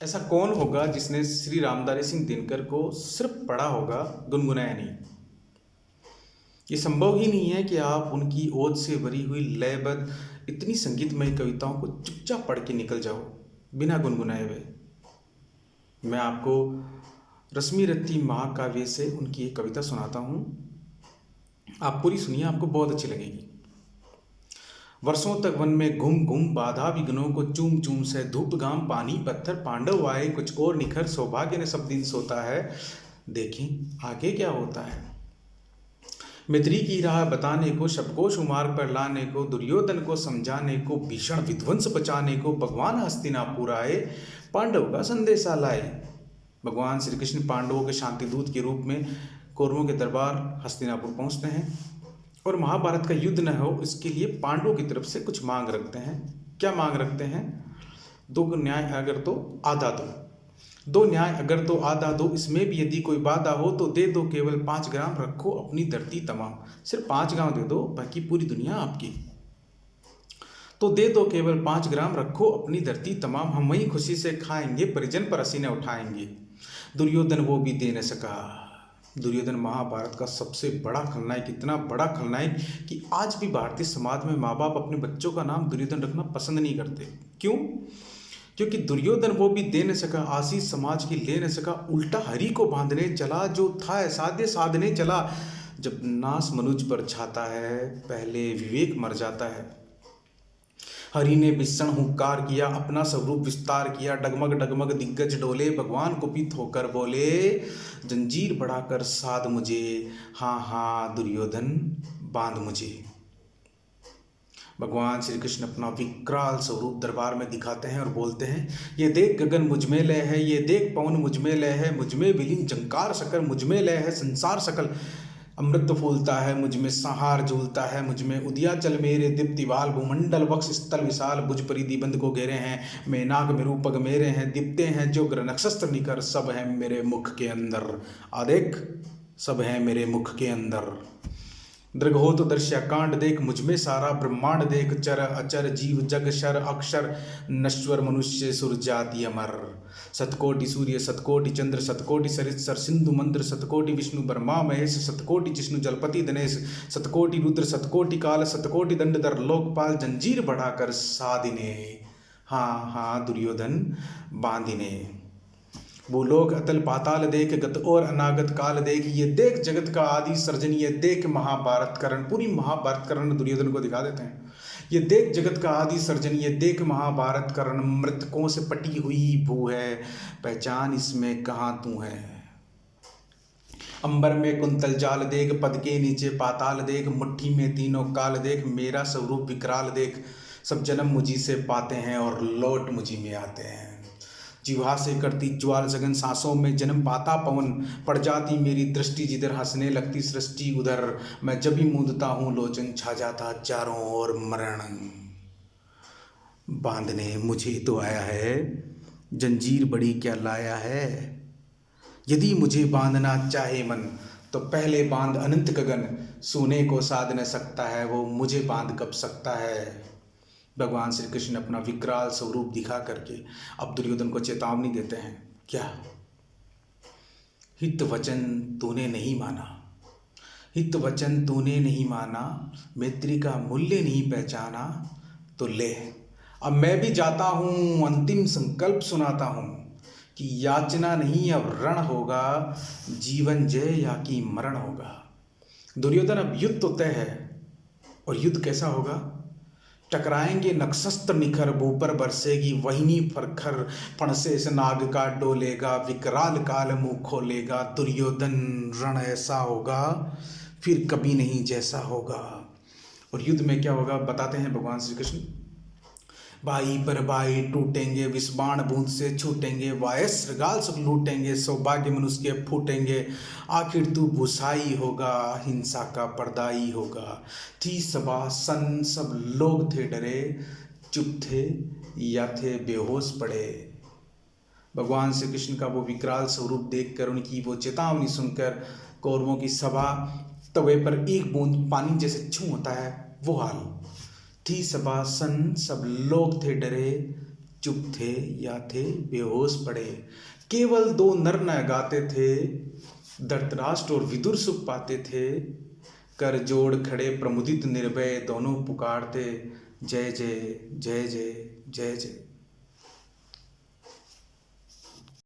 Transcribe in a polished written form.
ऐसा कौन होगा जिसने श्री रामधारी सिंह दिनकर को सिर्फ पढ़ा होगा, गुनगुनाया नहीं? ये संभव ही नहीं है कि आप उनकी ओज से भरी हुई लयबद्ध इतनी संगीतमय कविताओं को चुपचाप पढ़ के निकल जाओ बिना गुनगुनाए हुए। मैं आपको रश्मि रत्ती महाकाव्य से उनकी एक कविता सुनाता हूँ। आप पूरी सुनिए, आपको बहुत अच्छी लगेगी। वर्षों तक वन में घूम घूम बाधा विघ्नों को चूम चूम से धूप घाम पानी पत्थर पांडव आए कुछ और निखर सौभाग्य ने सब दिन सोता है, देखें आगे क्या होता है। मित्री की राह बताने को, शबकोश मार्ग पर लाने को, दुर्योधन को समझाने को, भीषण विध्वंस बचाने को भगवान हस्तिनापुर आए, पांडव का संदेशा लाए। भगवान श्री कृष्ण पांडवों के शांति दूत के रूप में कौरवों के दरबार हस्तिनापुर पहुंचते हैं और महाभारत का युद्ध न हो इसके लिए पांडवों की तरफ से कुछ मांग रखते हैं। क्या मांग रखते हैं? दो न्याय अगर तो आधा दो, दो न्याय अगर तो आधा दो, इसमें भी यदि कोई बाधा हो तो दे दो केवल 5 ग्राम, रखो अपनी धरती तमाम। सिर्फ 5 गांव दे दो, बाकी पूरी दुनिया आपकी। तो दे दो केवल 5 ग्राम, रखो अपनी धरती तमाम, हम वहीं खुशी से खाएंगे, परिजन पर पसीने उठाएंगे। दुर्योधन वो भी दे न सका। दुर्योधन महाभारत का सबसे बड़ा खलनायक, इतना बड़ा खलनायक कि आज भी भारतीय समाज में माँ बाप अपने बच्चों का नाम दुर्योधन रखना पसंद नहीं करते। क्यों? क्योंकि दुर्योधन वो भी दे न सका, आशीष समाज की ले न सका, उल्टा हरि को बांधने चला, जो था साध्य साधने चला। जब नास मनुज पर छाता है, पहले विवेक मर जाता है। हरि ने भीषण हुंकार किया, अपना स्वरूप विस्तार किया, डगमग डगमग दिग्गज डोले, भगवान कुपित होकर बोले, जंजीर बढ़ाकर साध मुझे, हाँ हाँ दुर्योधन बांध मुझे। भगवान श्री कृष्ण अपना विकराल स्वरूप दरबार में दिखाते हैं और बोलते हैं, ये देख गगन मुझ में लय है, ये देख पवन मुझ में लय है, मुझ में विलीन जंकार सकल, मुझ में लय है संसार सकल। अमृत फूलता है मुझ में, संहार झूलता है मुझ में, उदियाचल मेरे दीप्ति बाल, भूमंडल वक्ष स्थल विशाल, भुज परिधि बंद को घेरे हैं, मेनाक मेरू पग मेरे हैं, दीप्ते हैं जो ग्र नक्षत्र निकर, सब है मेरे मुख के अंदर। आदेख, सब है मेरे मुख के अंदर। दृघोत दृश्य कांड देख, मुझमें सारा ब्रह्मांड देख, चर अचर जीव जग शर अक्षर, नश्वर मनुष्य सुर जाति अमर। सतकोटि सूर्य सतकोटि चंद्र, सतकोटि सरित्सर सिंधु मंद्र, सतकोटि विष्णु ब्रह्मा महेश, सतकोटि जिष्णु जलपति दिनेश, सतकोटि रुद्र सतकोटि काल, सतकोटि दंडधर लोकपाल, जंजीर बढ़ाकर साधिने, हाँ हाँ दुर्योधन बांधिने। भूलोक अतल पाताल देख, गत और अनागत काल देख, ये देख जगत का आदि सर्जन, ये देख महाभारत करण। पूरी महाभारत करण दुर्योधन को दिखा देते हैं। ये देख जगत का आदि सर्जन, ये देख महाभारत करण, मृतकों से पटी हुई भू है, पहचान इसमें कहाँ तू है। अंबर में कुंतल जाल देख, पद के नीचे पाताल देख, मुट्ठी में तीनों काल देख, मेरा स्वरूप विकराल देख, सब जन्म मुझी से पाते हैं और लौट मुझी में आते हैं। जिह्वा से करती ज्वाल सघन, सांसों में जन्म पाता पवन, पड़ जाती मेरी दृष्टि जिधर, हंसने लगती सृष्टि उधर, मैं जब भी मूंदता हूँ लोचन, छा जाता चारों ओर मरण। बांधने मुझे तो आया है, जंजीर बड़ी क्या लाया है। यदि मुझे बांधना चाहे मन, तो पहले बांध अनंत गगन, सोने को साध न सकता है वो, मुझे बांध कब सकता है। भगवान श्री कृष्ण अपना विकराल स्वरूप दिखा करके अब दुर्योधन को चेतावनी देते हैं। क्या? हित वचन तूने नहीं माना, हित वचन तूने नहीं माना, मैत्री का मूल्य नहीं पहचाना, तो ले अब मैं भी जाता हूँ, अंतिम संकल्प सुनाता हूँ कि याचना नहीं अब रण होगा, जीवन जय या कि मरण होगा। दुर्योधन अब युद्ध तो तय है, और युद्ध कैसा होगा? टकराएंगे नक्षत्र निखर, ऊपर बरसेगी वहिनी फरखर, फणसे से नाग का डोलेगा, विकराल काल मुंह खोलेगा। दुर्योधन रण ऐसा होगा फिर कभी नहीं जैसा होगा। और युद्ध में क्या होगा बताते हैं भगवान श्री कृष्ण। भाई पर भाई टूटेंगे, विस्बाण बूंद से छूटेंगे, वायस श्रृगाल सब लूटेंगे, सौभाग्य मनुष्य के फूटेंगे, आखिर तू भुसाई होगा, हिंसा का पर्दाई होगा। थी सभा सन, सब लोग थे डरे, चुप थे या थे बेहोश पड़े। भगवान श्री कृष्ण का वो विकराल स्वरूप देखकर, उनकी वो चेतावनी सुनकर, कौरवों की सभा तवे पर एक बूंद पानी जैसे छू होता है वो हाल। थी सभा सन, सब लोग थे डरे, चुप थे या थे बेहोश पड़े। केवल दो नर न गाते थे, धृतराष्ट्र और विदुर सुख पाते थे। कर जोड़ खड़े प्रमुदित निर्भय दोनों पुकारते, जय जय जय जय जय जय।